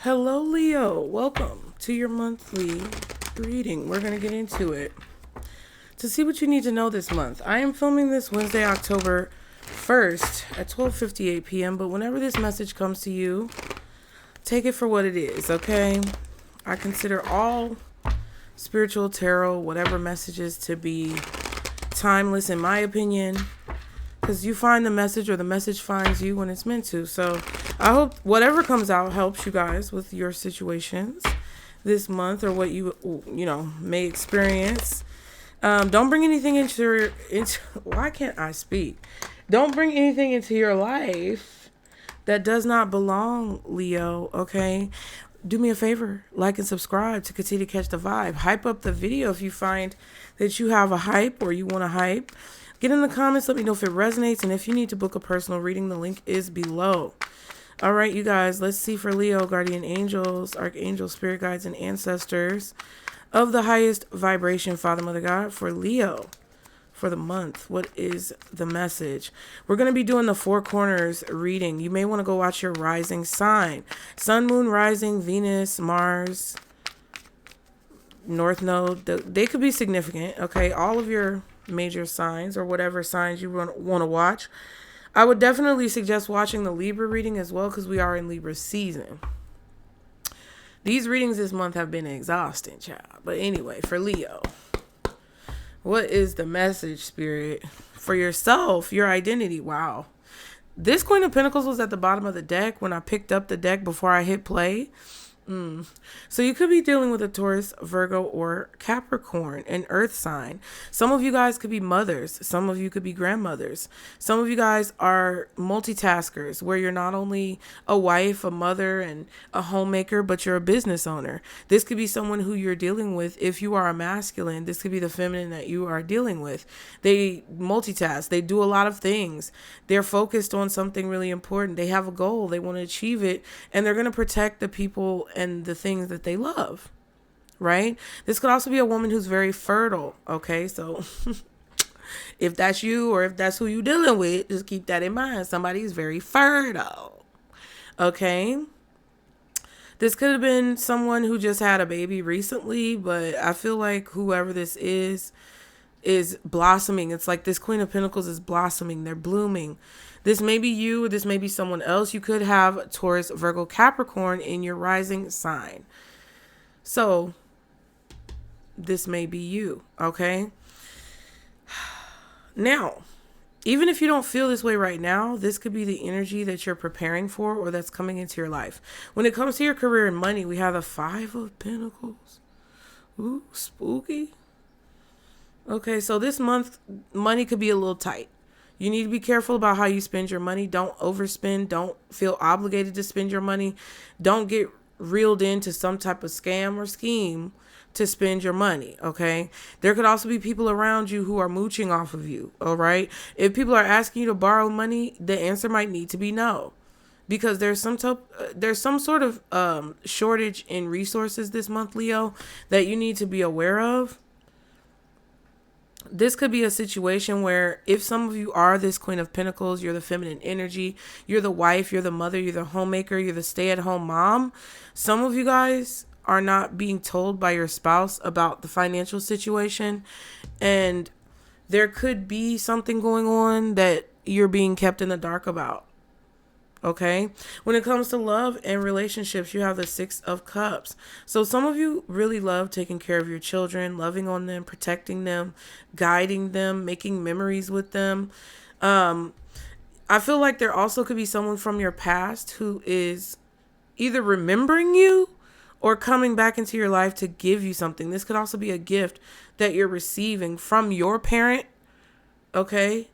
Hello, Leo. Welcome to your monthly reading. We're going to get into it. To see what you need to know this month, I am filming this Wednesday, October 1st at 12:58 p.m. But whenever this message comes to you, take it for what it is, okay? I consider all spiritual tarot, whatever messages, to be timeless in my opinion. Because you find the message or the message finds you when it's meant to. So I hope whatever comes out helps you guys with your situations this month or what you may experience. Don't bring anything into why can't I speak? Don't bring anything into your life that does not belong, Leo, okay? Do me a favor, like and subscribe to continue to catch the vibe. Hype up the video if you find that you have a hype or you want a hype. Get in the comments, let me know if it resonates, and if you need to book a personal reading, the link is below. All right, you guys, let's see for Leo, guardian angels, archangels, spirit guides, and ancestors of the highest vibration, Father, Mother, God, for Leo for the month. What is the message? We're going to be doing the Four Corners reading. You may want to go watch your rising sign. Sun, Moon, Rising, Venus, Mars, North Node. They could be significant, okay? All of your major signs or whatever signs you want to watch. I would definitely suggest watching the Libra reading as well because we are in Libra season. These readings this month have been exhausting, child. But anyway, for Leo, what is the message, Spirit? For yourself, your identity. Wow. This Queen of Pentacles was at the bottom of the deck when I picked up the deck before I hit play. So you could be dealing with a Taurus, Virgo, or Capricorn, an earth sign. Some of you guys could be mothers. Some of you could be grandmothers. Some of you guys are multitaskers where you're not only a wife, a mother, and a homemaker, but you're a business owner. This could be someone who you're dealing with. If you are a masculine, this could be the feminine that you are dealing with. They multitask. They do a lot of things. They're focused on something really important. They have a goal. They want to achieve it, and they're going to protect the people and the things that they love, right? This could also be a woman who's very fertile, okay? So if that's you or if that's who you're dealing with, just keep that in mind. Somebody who's very fertile, okay? This could have been someone who just had a baby recently, but I feel like whoever this is blossoming. It's like this Queen of Pentacles is blossoming. They're blooming. This may be you, or this may be someone else. You could have Taurus, Virgo, Capricorn in your rising sign. So this may be you, okay? Now, even if you don't feel this way right now, this could be the energy that you're preparing for or that's coming into your life. When it comes to your career and money, we have the Five of Pentacles. Ooh, spooky. Okay, so this month, money could be a little tight. You need to be careful about how you spend your money. Don't overspend. Don't feel obligated to spend your money. Don't get reeled into some type of scam or scheme to spend your money, okay? There could also be people around you who are mooching off of you, all right? If people are asking you to borrow money, the answer might need to be no. Because there's some sort of shortage in resources this month, Leo, that you need to be aware of. This could be a situation where if some of you are this Queen of Pentacles, you're the feminine energy, you're the wife, you're the mother, you're the homemaker, you're the stay-at-home mom. Some of you guys are not being told by your spouse about the financial situation, and there could be something going on that you're being kept in the dark about. Okay. When it comes to love and relationships, you have the Six of Cups. So some of you really love taking care of your children, loving on them, protecting them, guiding them, making memories with them. I feel like there also could be someone from your past who is either remembering you or coming back into your life to give you something. This could also be a gift that you're receiving from your parent. Okay.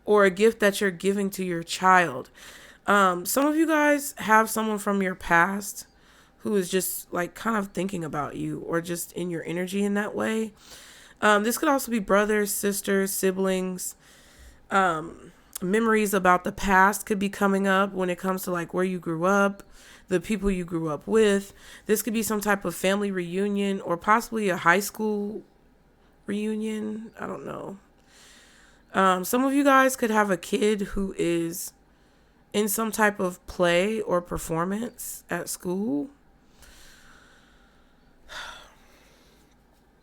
Or a gift that you're giving to your child. Some of you guys have someone from your past who is just like kind of thinking about you or just in your energy in that way. This could also be brothers, sisters, siblings. Memories about the past could be coming up when it comes to like where you grew up, the people you grew up with. This could be some type of family reunion or possibly a high school reunion. I don't know. Some of you guys could have a kid who is in some type of play or performance at school.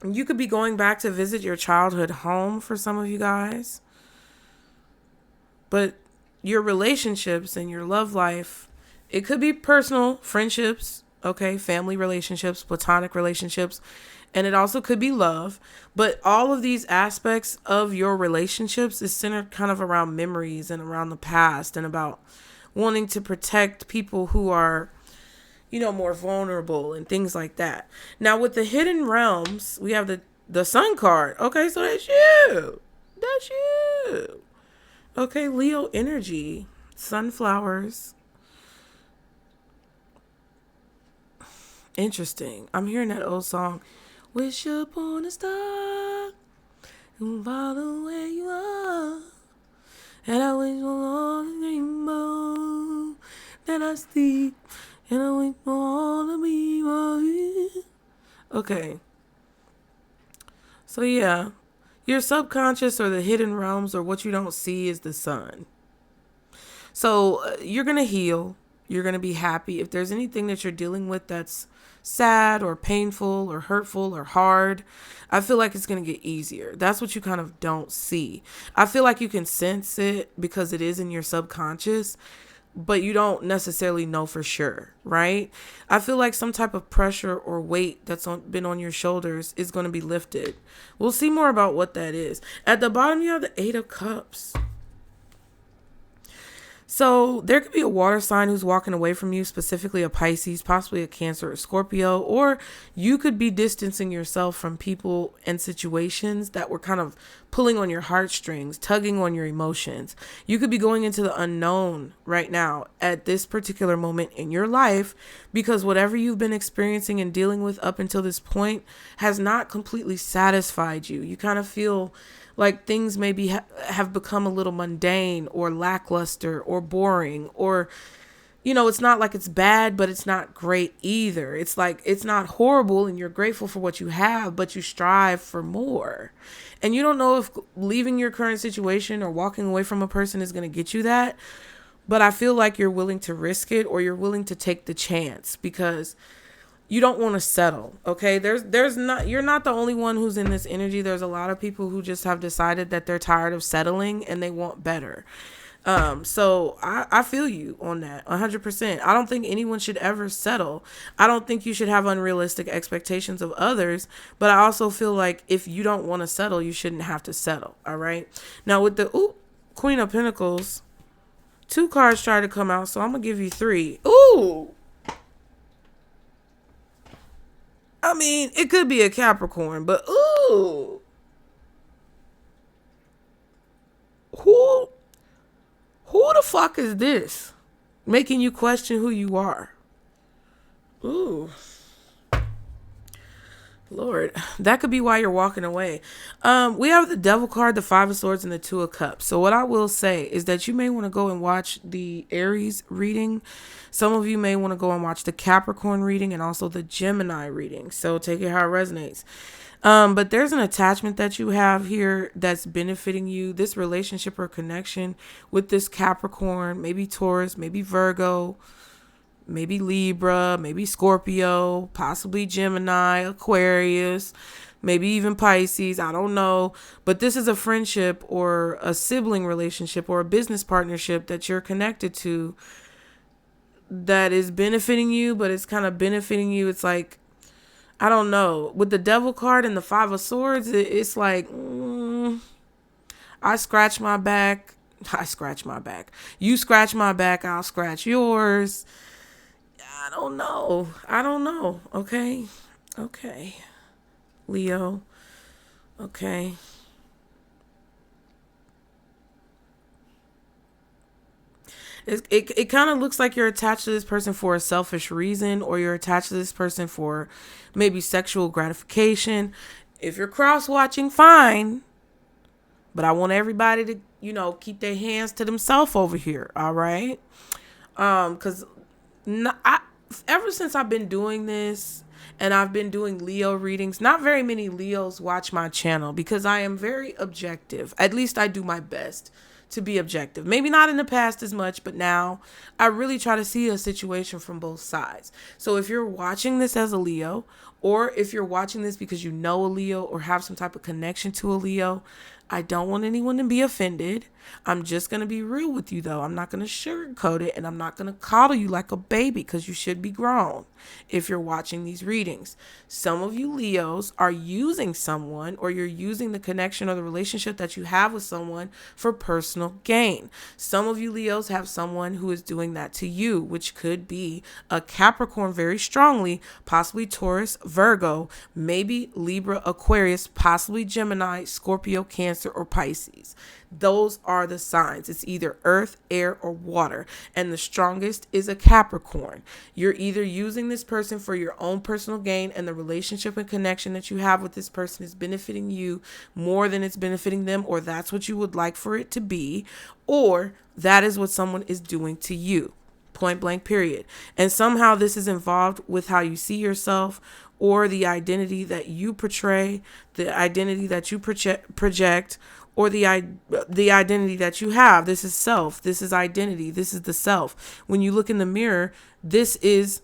You could be going back to visit your childhood home for some of you guys. But your relationships and your love life, it could be personal friendships, okay, family relationships, platonic relationships, and it also could be love. But all of these aspects of your relationships is centered kind of around memories and around the past and about wanting to protect people who are, more vulnerable and things like that. Now, with the hidden realms, we have the sun card. Okay, so that's you. That's you. Okay, Leo energy, sunflowers. Interesting. I'm hearing that old song. Wish upon a star and follow where you are. And I wish on a rainbow that I see. And I wish on to be mine. Okay. So yeah, your subconscious or the hidden realms or what you don't see is the sun. So you're going to heal. You're going to be happy. If there's anything that you're dealing with that's sad or painful or hurtful or hard, I feel like it's going to get easier. That's what you kind of don't see. I feel like you can sense it because it is in your subconscious, but you don't necessarily know for sure, right? I feel like some type of pressure or weight that's been on your shoulders is going to be lifted. We'll see more about what that is. At the bottom, you have the Eight of Cups. So there could be a water sign who's walking away from you, specifically a Pisces, possibly a Cancer or Scorpio, or you could be distancing yourself from people and situations that were kind of pulling on your heartstrings, tugging on your emotions. You could be going into the unknown right now at this particular moment in your life because whatever you've been experiencing and dealing with up until this point has not completely satisfied you. You kind of feel like things maybe have become a little mundane or lackluster or boring or, it's not like it's bad, but it's not great either. It's like, it's not horrible and you're grateful for what you have, but you strive for more. And you don't know if leaving your current situation or walking away from a person is going to get you that. But I feel like you're willing to risk it or you're willing to take the chance because you don't want to settle. Okay. You're not the only one who's in this energy. There's a lot of people who just have decided that they're tired of settling and they want better. So I feel you on that 100%. I don't think anyone should ever settle. I don't think you should have unrealistic expectations of others, but I also feel like if you don't want to settle, you shouldn't have to settle. All right. Now with the Queen of Pentacles, 2 cards try to come out. So I'm going to give you 3. Ooh. I mean, it could be a Capricorn, but ooh. Who the fuck is this? Making you question who you are. Ooh. Lord, that could be why you're walking away. We have the Devil card, the 5 of Swords, and the 2 of Cups. So what I will say is that you may want to go and watch the Aries reading. Some of you may want to go and watch the Capricorn reading and also the Gemini reading. So take it how it resonates. But there's an attachment that you have here that's benefiting you. This relationship or connection with this Capricorn, maybe Taurus, maybe Virgo, maybe Libra, maybe Scorpio, possibly Gemini, Aquarius, maybe even Pisces. I don't know. But this is a friendship or a sibling relationship or a business partnership that you're connected to that is benefiting you, but it's kind of benefiting you. It's like, I don't know. With the Devil card and the 5 of Swords, it's like, I scratch my back. I scratch my back. You scratch my back, I'll scratch yours. I don't know. Okay. Leo. Okay. It kind of looks like you're attached to this person for a selfish reason, or you're attached to this person for maybe sexual gratification. If you're cross-watching, fine. But I want everybody to, keep their hands to themselves over here. All right. Because ever since I've been doing this and I've been doing Leo readings, not very many Leos watch my channel because I am very objective. At least I do my best to be objective. Maybe not in the past as much, but now I really try to see a situation from both sides. So if you're watching this as a Leo, or if you're watching this because you know a Leo or have some type of connection to a Leo, I don't want anyone to be offended. I'm just going to be real with you, though. I'm not going to sugarcoat it, and I'm not going to coddle you like a baby, because you should be grown if you're watching these readings. Some of you Leos are using someone, or you're using the connection or the relationship that you have with someone for personal gain. Some of you Leos have someone who is doing that to you, which could be a Capricorn very strongly, possibly Taurus, Virgo, maybe Libra, Aquarius, possibly Gemini, Scorpio, Cancer, or Pisces. Those are the signs. It's either earth, air, or water. And the strongest is a Capricorn. You're either using this person for your own personal gain, and the relationship and connection that you have with this person is benefiting you more than it's benefiting them, or that's what you would like for it to be, or that is what someone is doing to you. Point blank, period. And somehow this is involved with how you see yourself, or the identity that you portray, the identity that you project, or the identity that you have. This is self. This is identity. This is the self. When you look in the mirror, this is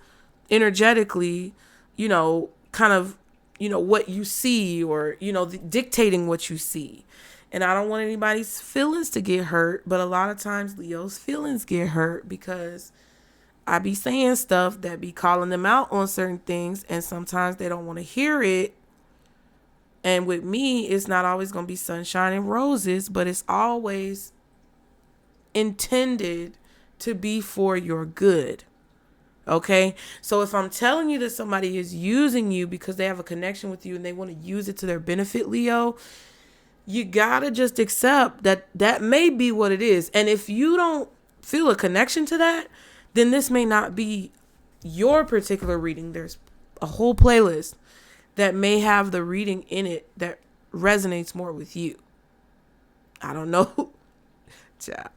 energetically, kind of, what you see, or, dictating what you see. And I don't want anybody's feelings to get hurt, but a lot of times Leo's feelings get hurt because I be saying stuff that be calling them out on certain things, and sometimes they don't want to hear it. And with me, it's not always going to be sunshine and roses, but it's always intended to be for your good. Okay? So if I'm telling you that somebody is using you because they have a connection with you and they want to use it to their benefit, Leo, you got to just accept that that may be what it is. And if you don't feel a connection to that, then this may not be your particular reading. There's a whole playlist that may have the reading in it that resonates more with you. I don't know. Child.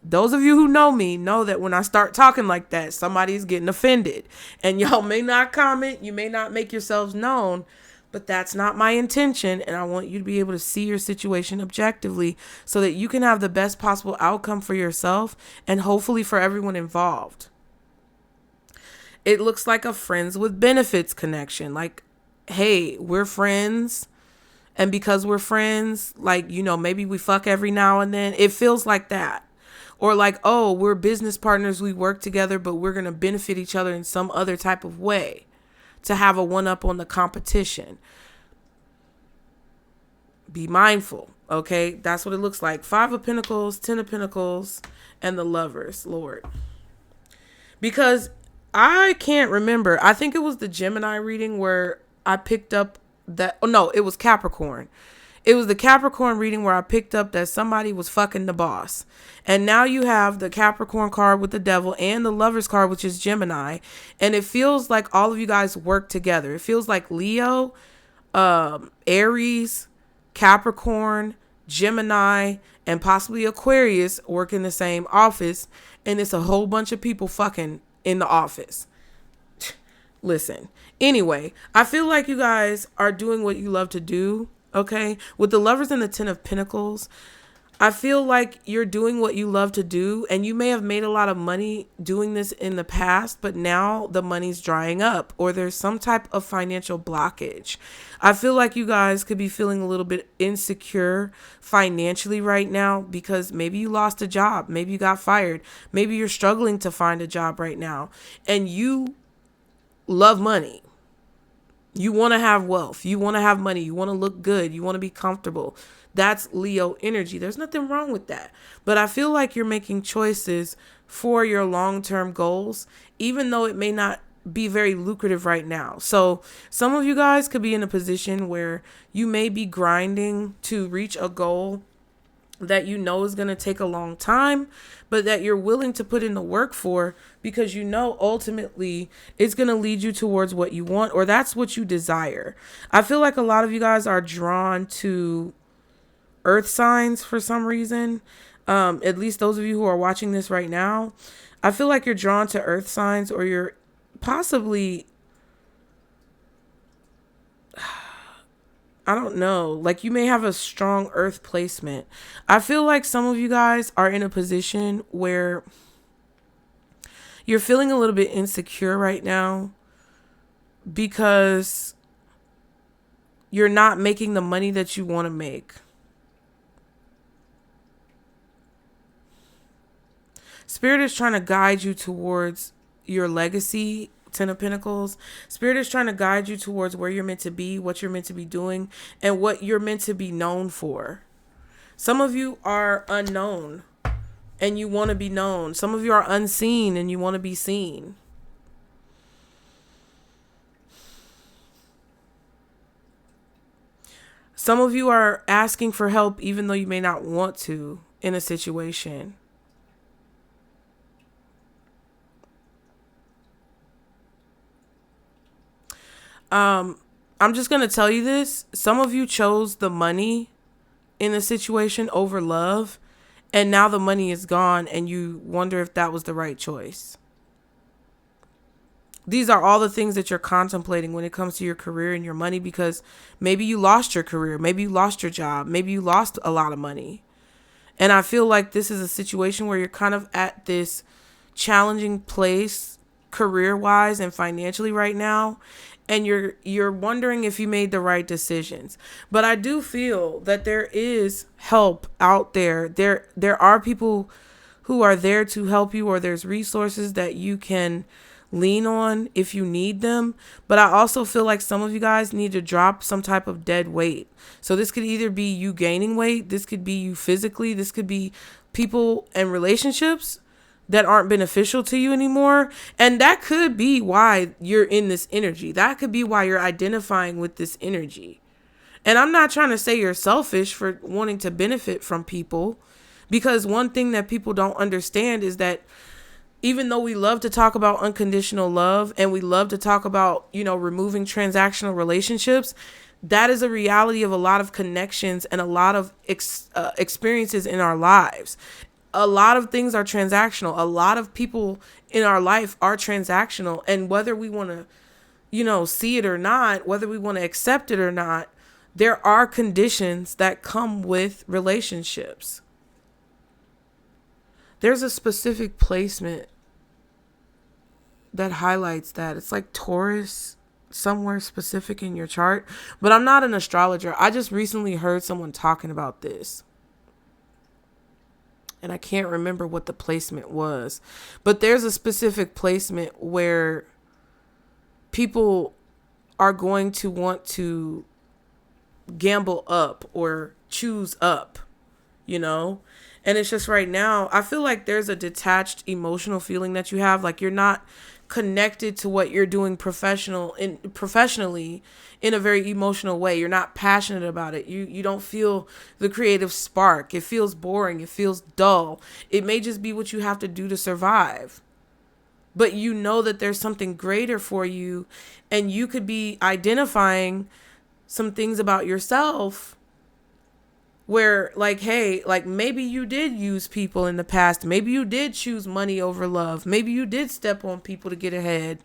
Those of you who know me know that when I start talking like that, somebody's getting offended. And y'all may not comment. You may not make yourselves known. But that's not my intention. And I want you to be able to see your situation objectively so that you can have the best possible outcome for yourself and hopefully for everyone involved. It looks like a friends with benefits connection. Like, hey, we're friends, and because we're friends, like, maybe we fuck every now and then. It feels like that. Or like, oh, we're business partners, we work together, but we're going to benefit each other in some other type of way to have a one-up on the competition. Be mindful, okay? That's what it looks like. 5 of Pentacles, 10 of Pentacles, and the Lovers, Lord. Because I can't remember. I think it was the Gemini reading where I picked up that, oh no, it was Capricorn. It was the Capricorn reading where I picked up that somebody was fucking the boss. And now you have the Capricorn card with the devil and the Lovers card, which is Gemini. And it feels like all of you guys work together. It feels like Leo, Aries, Capricorn, Gemini, and possibly Aquarius work in the same office. And it's a whole bunch of people fucking in the office. Listen. Anyway, I feel like you guys are doing what you love to do. Okay. With the Lovers and the 10 of Pentacles, I feel like you're doing what you love to do, and you may have made a lot of money doing this in the past, but now the money's drying up, or there's some type of financial blockage. I feel like you guys could be feeling a little bit insecure financially right now because maybe you lost a job. Maybe you got fired. Maybe you're struggling to find a job right now, and you love money. You want to have wealth. You want to have money. You want to look good. You want to be comfortable. That's Leo energy. There's nothing wrong with that. But I feel like you're making choices for your long-term goals, even though it may not be very lucrative right now. So some of you guys could be in a position where you may be grinding to reach a goal that you know is going to take a long time, but that you're willing to put in the work for because you know ultimately it's going to lead you towards what you want, or that's what you desire. I feel like a lot of you guys are drawn to earth signs for some reason. At least those of you who are watching this right now, I feel like you're drawn to earth signs, or you're possibly, I don't know. Like, you may have a strong earth placement. I feel like some of you guys are in a position where you're feeling a little bit insecure right now because you're not making the money that you want to make. Spirit is trying to guide you towards your legacy, Ten of Pentacles. Spirit is trying to guide you towards where you're meant to be, what you're meant to be doing, and what you're meant to be known for. Some of you are unknown and you want to be known. Some of you are unseen and you want to be seen. Some of you are asking for help even though you may not want to in a situation. I'm just going to tell you this. Some of you chose the money in a situation over love, and now the money is gone and you wonder if that was the right choice. These are all the things that you're contemplating when it comes to your career and your money, because maybe you lost your career, maybe you lost your job, maybe you lost a lot of money. And I feel like this is a situation where you're kind of at this challenging place career-wise and financially right now, and you're wondering if you made the right decisions. But I do feel that there is help out there. There are people who are there to help you, or there's resources that you can lean on if you need them. But I also feel like some of you guys need to drop some type of dead weight. So this could either be you gaining weight, this could be you physically, this could be people and relationships that aren't beneficial to you anymore. And that could be why you're in this energy. That could be why you're identifying with this energy. And I'm not trying to say you're selfish for wanting to benefit from people, because one thing that people don't understand is that even though we love to talk about unconditional love and we love to talk about, removing transactional relationships, that is a reality of a lot of connections and a lot of experiences in our lives. A lot of things are transactional. A lot of people in our life are transactional. And whether we want to, see it or not, whether we want to accept it or not, there are conditions that come with relationships. There's a specific placement that highlights that. It's like Taurus, somewhere specific in your chart. But I'm not an astrologer. I just recently heard someone talking about this, and I can't remember what the placement was. But there's a specific placement where people are going to want to gamble up or choose up, And it's just right now, I feel like there's a detached emotional feeling that you have. Like you're not connected to what you're doing professionally in a very emotional way. You're not passionate about it. You don't feel the creative spark. It feels boring. It feels dull. It may just be what you have to do to survive. But you know that there's something greater for you, and you could be identifying some things about yourself where, like, hey, like maybe you did use people in the past. Maybe you did choose money over love. Maybe you did step on people to get ahead.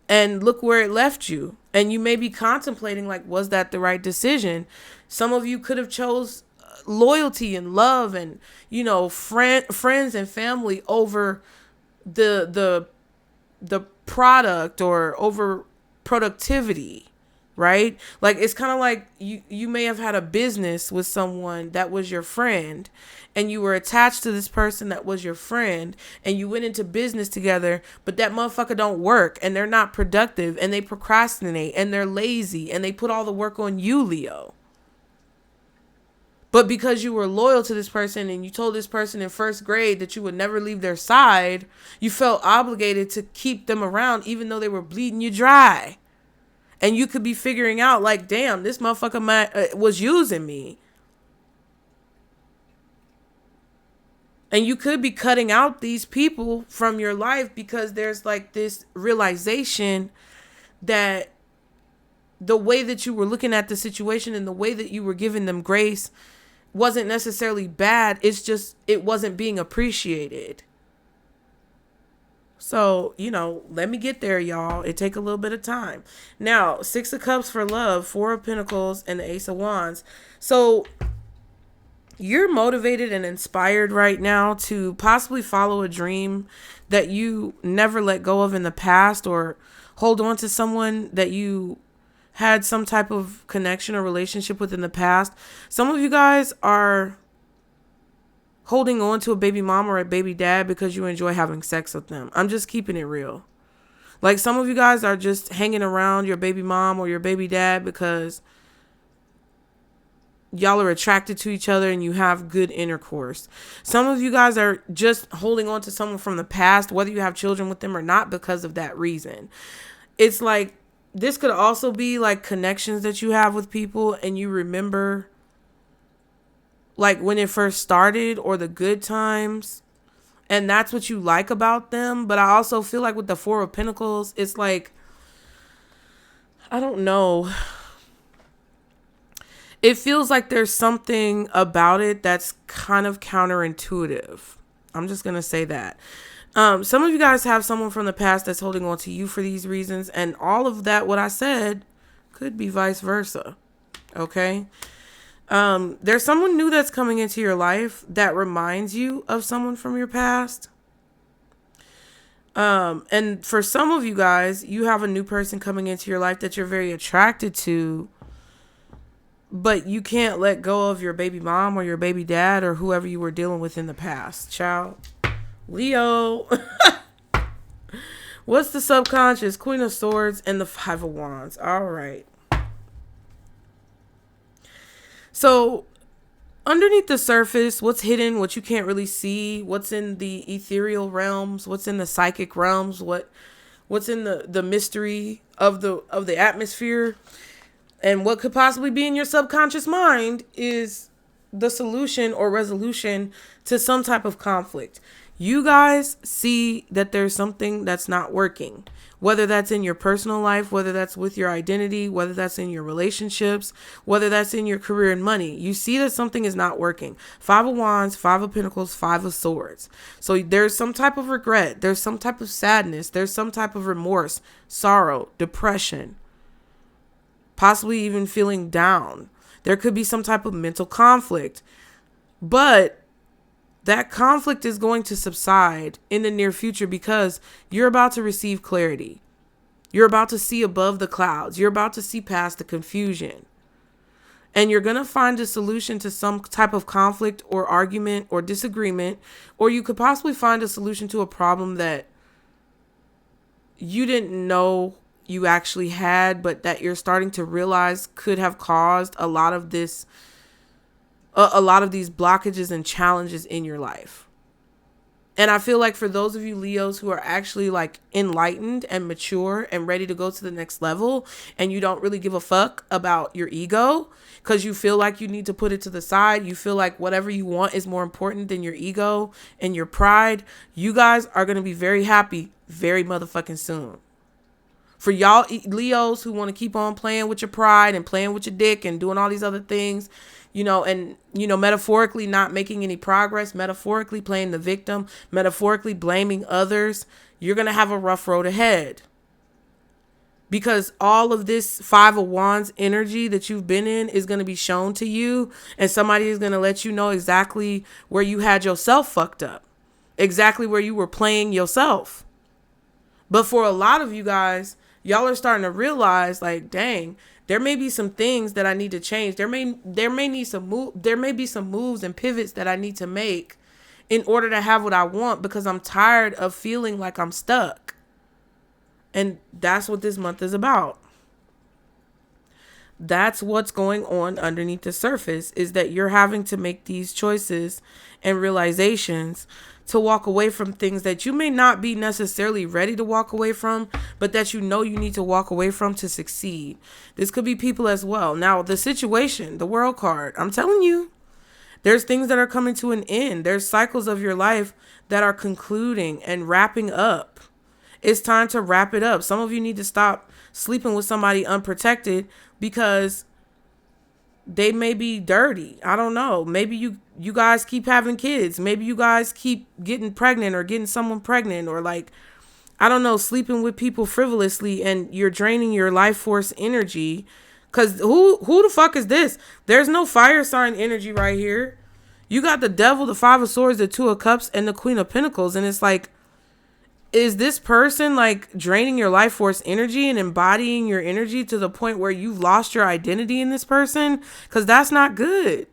And look where it left you. And you may be contemplating, like, was that the right decision? Some of you could have chose loyalty and love and, friends and family over the product or over productivity. Right? Like, it's kind of like you may have had a business with someone that was your friend, and you were attached to this person that was your friend, and you went into business together, but that motherfucker don't work, and they're not productive, and they procrastinate, and they're lazy, and they put all the work on you, Leo. But because you were loyal to this person and you told this person in first grade that you would never leave their side, you felt obligated to keep them around even though they were bleeding you dry. And you could be figuring out, like, damn, this motherfucker was using me. And you could be cutting out these people from your life because there's like this realization that the way that you were looking at the situation and the way that you were giving them grace wasn't necessarily bad. It's just, it wasn't being appreciated. So, let me get there, y'all. It take a little bit of time. Now, 6 of Cups for love, 4 of Pentacles, and the Ace of Wands. So, you're motivated and inspired right now to possibly follow a dream that you never let go of in the past, or hold on to someone that you had some type of connection or relationship with in the past. Some of you guys are holding on to a baby mom or a baby dad because you enjoy having sex with them. I'm just keeping it real. Like, some of you guys are just hanging around your baby mom or your baby dad because y'all are attracted to each other and you have good intercourse. Some of you guys are just holding on to someone from the past, whether you have children with them or not, because of that reason. It's like, this could also be like connections that you have with people and you remember like when it first started or the good times, and that's what you like about them. But I also feel like with the 4 of Pentacles, it's like, I don't know. It feels like there's something about it that's kind of counterintuitive. I'm just going to say that. Some of you guys have someone from the past that's holding on to you for these reasons. And all of that, what I said, could be vice versa. Okay? There's someone new that's coming into your life that reminds you of someone from your past. And for some of you guys, you have a new person coming into your life that you're very attracted to, but you can't let go of your baby mom or your baby dad or whoever you were dealing with in the past. Child. Leo. What's the subconscious? Queen of Swords and the 5 of Wands. All right. So underneath the surface, what's hidden, what you can't really see, what's in the ethereal realms, what's in the psychic realms, what's in the mystery of the atmosphere, and what could possibly be in your subconscious mind is the solution or resolution to some type of conflict. You guys see that there's something that's not working, whether that's in your personal life, whether that's with your identity, whether that's in your relationships, whether that's in your career and money. You see that something is not working. 5 of Wands, 5 of Pentacles, 5 of Swords. So there's some type of regret. There's some type of sadness. There's some type of remorse, sorrow, depression, possibly even feeling down. There could be some type of mental conflict, but that conflict is going to subside in the near future because you're about to receive clarity. You're about to see above the clouds. You're about to see past the confusion. And you're going to find a solution to some type of conflict or argument or disagreement, or you could possibly find a solution to a problem that you didn't know you actually had, but that you're starting to realize could have caused a lot of these blockages and challenges in your life. And I feel like for those of you Leos who are actually like enlightened and mature and ready to go to the next level, and you don't really give a fuck about your ego because you feel like you need to put it to the side. You feel like whatever you want is more important than your ego and your pride. You guys are going to be very happy very motherfucking soon. For y'all Leos who want to keep on playing with your pride and playing with your dick and doing all these other things, metaphorically not making any progress, metaphorically playing the victim, metaphorically blaming others, you're going to have a rough road ahead. Because all of this 5 of Wands energy that you've been in is going to be shown to you, and somebody is going to let you know exactly where you had yourself fucked up, exactly where you were playing yourself. But for a lot of you guys, y'all are starting to realize, like, dang, there may be some things that I need to change. There may be some moves and pivots that I need to make in order to have what I want, because I'm tired of feeling like I'm stuck. And that's what this month is about. That's what's going on underneath the surface, is that you're having to make these choices and realizations to walk away from things that you may not be necessarily ready to walk away from, but that you know you need to walk away from to succeed. This could be people as well. Now, the situation, the World card, I'm telling you, there's things that are coming to an end. There's cycles of your life that are concluding and wrapping up. It's time to wrap it up. Some of you need to stop sleeping with somebody unprotected because they may be dirty. I don't know. Maybe you guys keep having kids. Maybe you guys keep getting pregnant or getting someone pregnant, or like I don't know, sleeping with people frivolously, and you're draining your life force energy. Cause who the fuck is this? There's no fire sign energy right here. You got the Devil, the Five of Swords, the Two of Cups, and the Queen of Pentacles. And it's like, is this person like draining your life force energy and embodying your energy to the point where you've lost your identity in this person? Because that's not good.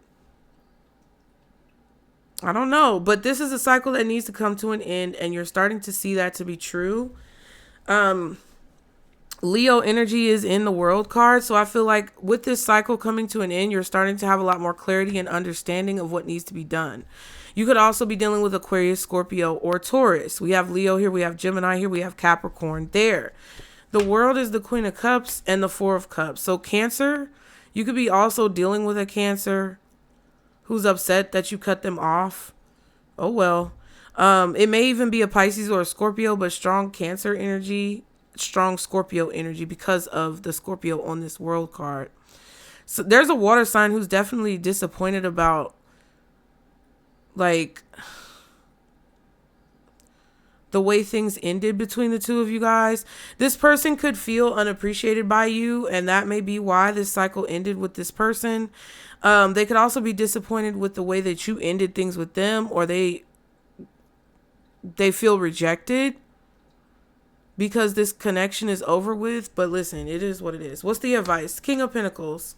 I don't know. But this is a cycle that needs to come to an end. And you're starting to see that to be true. Leo energy is in the World card. So I feel like with this cycle coming to an end, you're starting to have a lot more clarity and understanding of what needs to be done. You could also be dealing with Aquarius, Scorpio, or Taurus. We have Leo here. We have Gemini here. We have Capricorn there. The World is the Queen of Cups and the Four of Cups. So Cancer, you could be also dealing with a Cancer who's upset that you cut them off. Oh, well. It may even be a Pisces or a Scorpio, but strong Cancer energy, strong Scorpio energy because of the Scorpio on this World card. So there's a water sign who's definitely disappointed about like the way things ended between the two of you guys. This person could feel unappreciated by you, and that may be why this cycle ended with this person. They could also be disappointed with the way that you ended things with them, or they feel rejected because this connection is over with. But listen, it is what it is. What's the advice? King of Pentacles.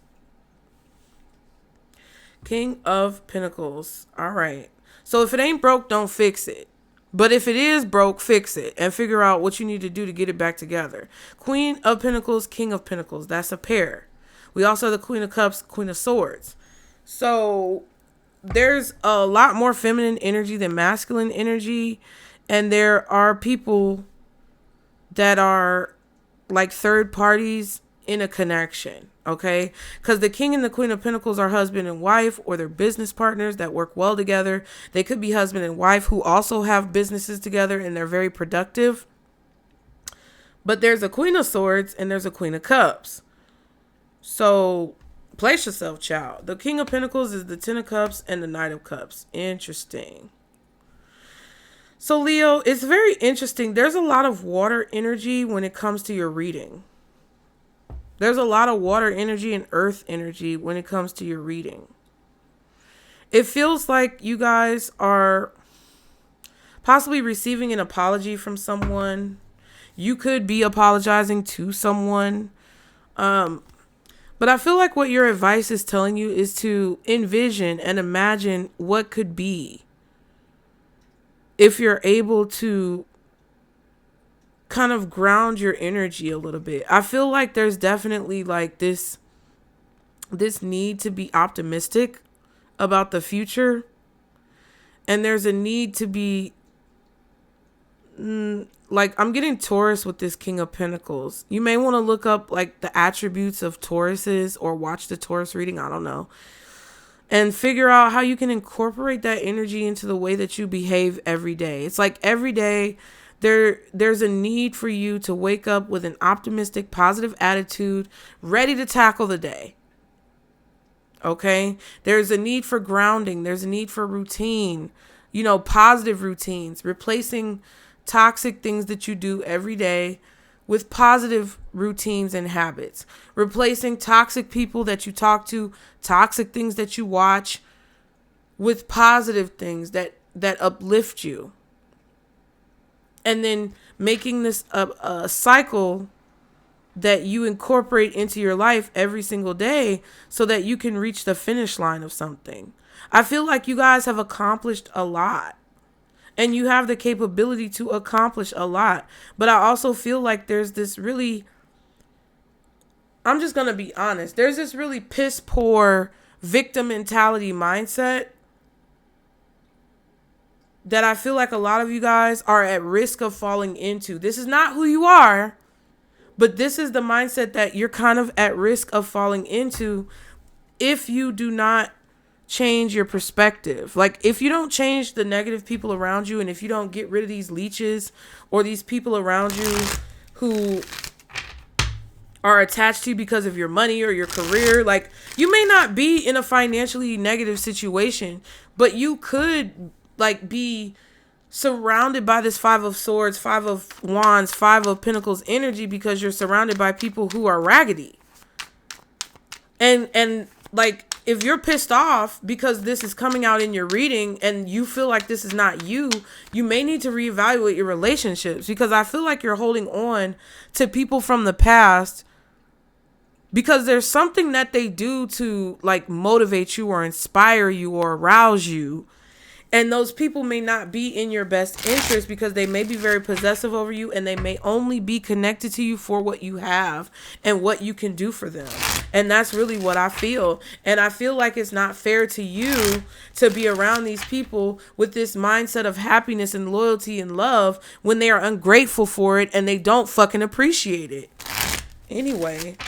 King of Pentacles. All right. So if it ain't broke, don't fix it. But if it is broke, fix it and figure out what you need to do to get it back together. Queen of Pentacles, King of Pentacles. That's a pair. We also have the Queen of Cups, Queen of Swords. So there's a lot more feminine energy than masculine energy. And there are people that are like third parties in a connection, okay? Because the King and the Queen of Pentacles are husband and wife, or they're business partners that work well together. They could be husband and wife who also have businesses together and they're very productive. But there's a Queen of Swords and there's a Queen of Cups. So place yourself, child. The King of Pentacles is the Ten of Cups and the Knight of Cups. Interesting. So Leo, it's very interesting. There's a lot of water energy when it comes to your reading. There's a lot of water energy and earth energy when it comes to your reading. It feels like you guys are possibly receiving an apology from someone. You could be apologizing to someone. But I feel like what your advice is telling you is to envision and imagine what could be if you're able to kind of ground your energy a little bit. I feel like there's definitely like this need to be optimistic about the future. And there's a need to be like, I'm getting Taurus with this King of Pentacles. You may want to look up like the attributes of Tauruses or watch the Taurus reading. I don't know. And figure out how you can incorporate that energy into the way that you behave every day. It's like every day there's a need for you to wake up with an optimistic, positive attitude, ready to tackle the day. Okay? There's a need for grounding. There's a need for routine, positive routines, replacing toxic things that you do every day with positive routines and habits, replacing toxic people that you talk to, toxic things that you watch with positive things that uplift you. And then making this a cycle that you incorporate into your life every single day so that you can reach the finish line of something. I feel like you guys have accomplished a lot. And you have the capability to accomplish a lot. But I also feel like there's this really, I'm just going to be honest. There's this really piss poor victim mentality mindset that I feel like a lot of you guys are at risk of falling into. This is not who you are, but this is the mindset that you're kind of at risk of falling into if you do not change your perspective. Like if you don't change the negative people around you, and if you don't get rid of these leeches or these people around you who are attached to you because of your money or your career, like you may not be in a financially negative situation, but you could like be surrounded by this 5 of Swords, 5 of Wands, 5 of Pentacles energy, because you're surrounded by people who are raggedy. And like, if you're pissed off because this is coming out in your reading and you feel like this is not you, you may need to reevaluate your relationships, because I feel like you're holding on to people from the past because there's something that they do to like motivate you or inspire you or arouse you. And those people may not be in your best interest because they may be very possessive over you, and they may only be connected to you for what you have and what you can do for them. And that's really what I feel. And I feel like it's not fair to you to be around these people with this mindset of happiness and loyalty and love when they are ungrateful for it and they don't fucking appreciate it. Anyway.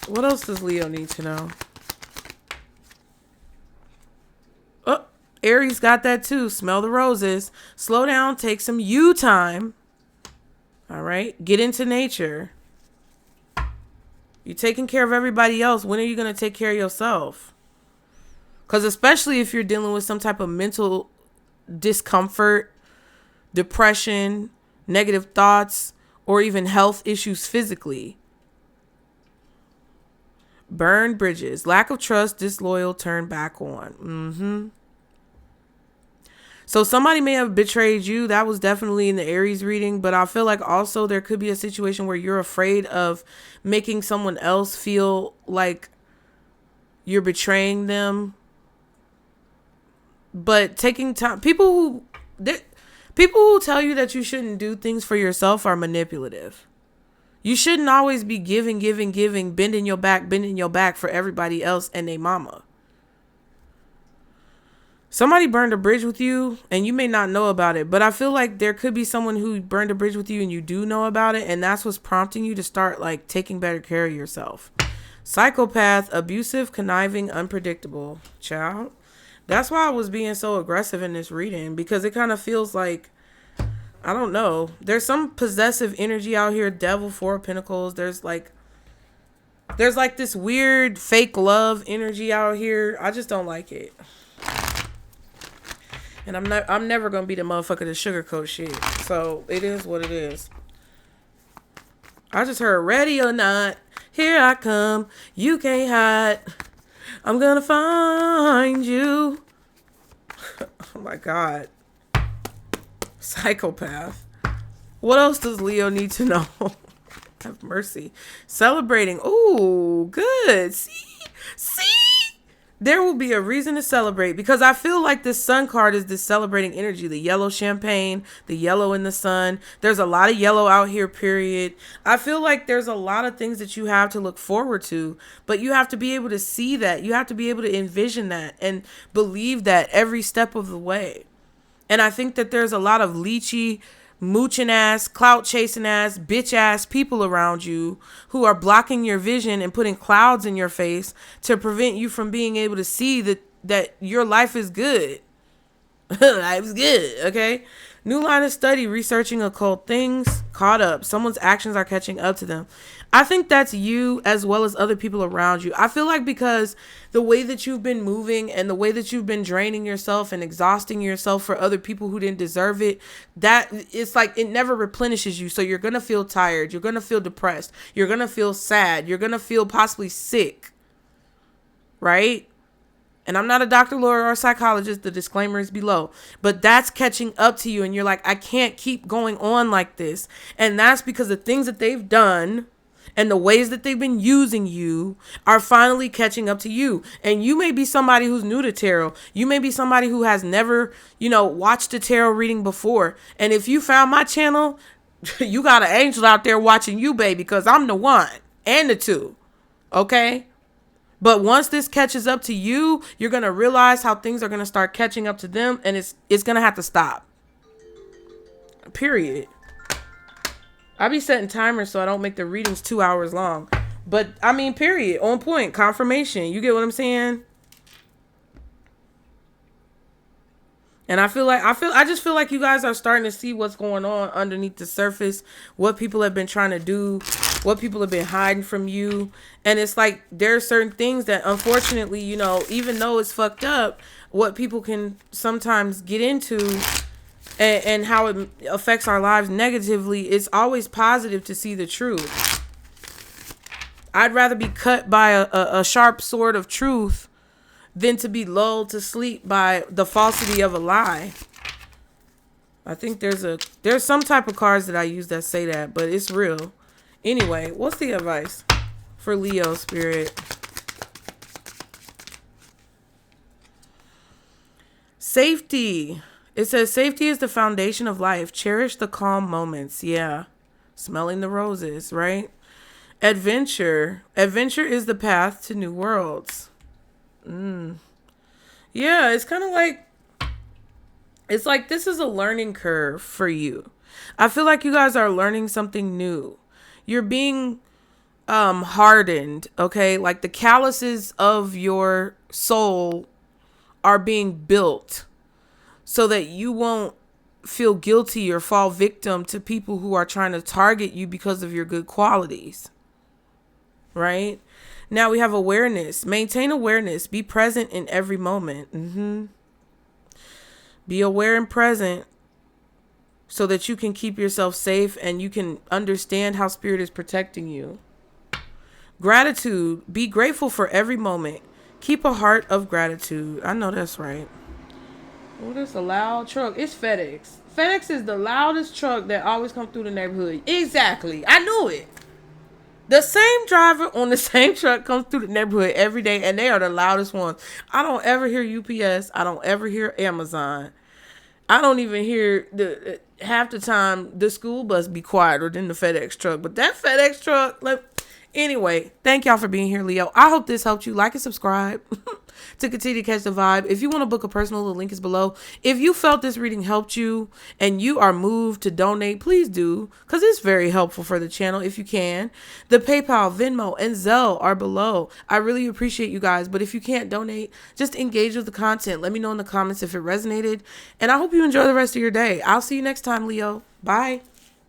What else does Leo need to know? Oh, Aries got that too. Smell the roses. Slow down. Take some you time. All right. Get into nature. You're taking care of everybody else. When are you going to take care of yourself? Because especially if you're dealing with some type of mental discomfort, depression, negative thoughts, or even health issues physically. Burn bridges. Lack of trust, disloyal, turn back on. So somebody may have betrayed you. That was definitely in the Aries reading. But I feel like also there could be a situation where you're afraid of making someone else feel like you're betraying them. But taking time. People who tell you that you shouldn't do things for yourself are manipulative. You shouldn't always be giving, bending your back for everybody else and their mama. Somebody burned a bridge with you and you may not know about it, but I feel like there could be someone who burned a bridge with you and you do know about it, and that's what's prompting you to start like taking better care of yourself. Psychopath, abusive, conniving, unpredictable. Child. That's why I was being so aggressive in this reading, because it kind of feels like, I don't know. There's some possessive energy out here. Devil, 4 of Pentacles. There's like this weird fake love energy out here. I just don't like it. And I'm never gonna be the motherfucker to sugarcoat shit. So it is what it is. I just heard ready or not. Here I come. You can't hide. I'm gonna find you. Oh my God. Psychopath. What else does Leo need to know? Have mercy. Celebrating. Ooh, good. See? There will be a reason to celebrate, because I feel like this sun card is this celebrating energy. The yellow champagne, the yellow in the sun. There's a lot of yellow out here, period. I feel like there's a lot of things that you have to look forward to, but you have to be able to see that. You have to be able to envision that and believe that every step of the way. And I think that there's a lot of leechy, mooching ass, clout chasing ass, bitch ass people around you who are blocking your vision and putting clouds in your face to prevent you from being able to see that your life is good. Life's good, okay? New line of study, researching occult things, caught up. Someone's actions are catching up to them. I think that's you as well as other people around you. I feel like because the way that you've been moving and the way that you've been draining yourself and exhausting yourself for other people who didn't deserve it, that it's like it never replenishes you. So you're going to feel tired. You're going to feel depressed. You're going to feel sad. You're going to feel possibly sick. Right? And I'm not a doctor, lawyer, or psychologist. The disclaimer is below. But that's catching up to you. And you're like, I can't keep going on like this. And that's because the things that they've done and the ways that they've been using you are finally catching up to you. And you may be somebody who's new to tarot. You may be somebody who has never, watched a tarot reading before. And if you found my channel, you got an angel out there watching you, baby, because I'm the one and the two. Okay? But once this catches up to you, you're going to realize how things are going to start catching up to them, and it's going to have to stop. Period. I be setting timers so I don't make the readings 2 hours long. But I mean, period. On point. Confirmation. You get what I'm saying? And I just feel like you guys are starting to see what's going on underneath the surface, what people have been trying to do what people have been hiding from you. And it's like there are certain things that unfortunately, you know, even though it's fucked up, what people can sometimes get into and how it affects our lives negatively, it's always positive to see the truth. I'd rather be cut by a sharp sword of truth than to be lulled to sleep by the falsity of a lie. I think there's some type of cards that I use that say that, but it's real. Anyway, what's the advice for Leo spirit? Safety. It says safety is the foundation of life. Cherish the calm moments. Yeah. Smelling the roses, right? Adventure. Adventure is the path to new worlds. Yeah, it's kind of like, it's like this is a learning curve for you. I feel like you guys are learning something new. You're being hardened, okay? Like the calluses of your soul are being built so that you won't feel guilty or fall victim to people who are trying to target you because of your good qualities. Right? Now we have awareness. Maintain awareness. Be present in every moment. Be aware and present so that you can keep yourself safe and you can understand how spirit is protecting you. Gratitude. Be grateful for every moment. Keep a heart of gratitude. I know that's right. Oh, that's a loud truck. It's FedEx. FedEx is the loudest truck that always comes through the neighborhood. Exactly. I knew it. The same driver on the same truck comes through the neighborhood every day, and they are the loudest ones. I don't ever hear UPS. I don't ever hear Amazon. I don't even hear half the time the school bus be quieter than the FedEx truck. But that FedEx truck, anyway, thank y'all for being here, Leo. I hope this helped you. Like and subscribe to continue to catch the vibe. If you want to book a personal, the link is below. If you felt this reading helped you and you are moved to donate, please do, because it's very helpful for the channel if you can. The PayPal, Venmo, and Zelle are below. I really appreciate you guys, but if you can't donate, just engage with the content. Let me know in the comments if it resonated, and I hope you enjoy the rest of your day. I'll see you next time, Leo. Bye.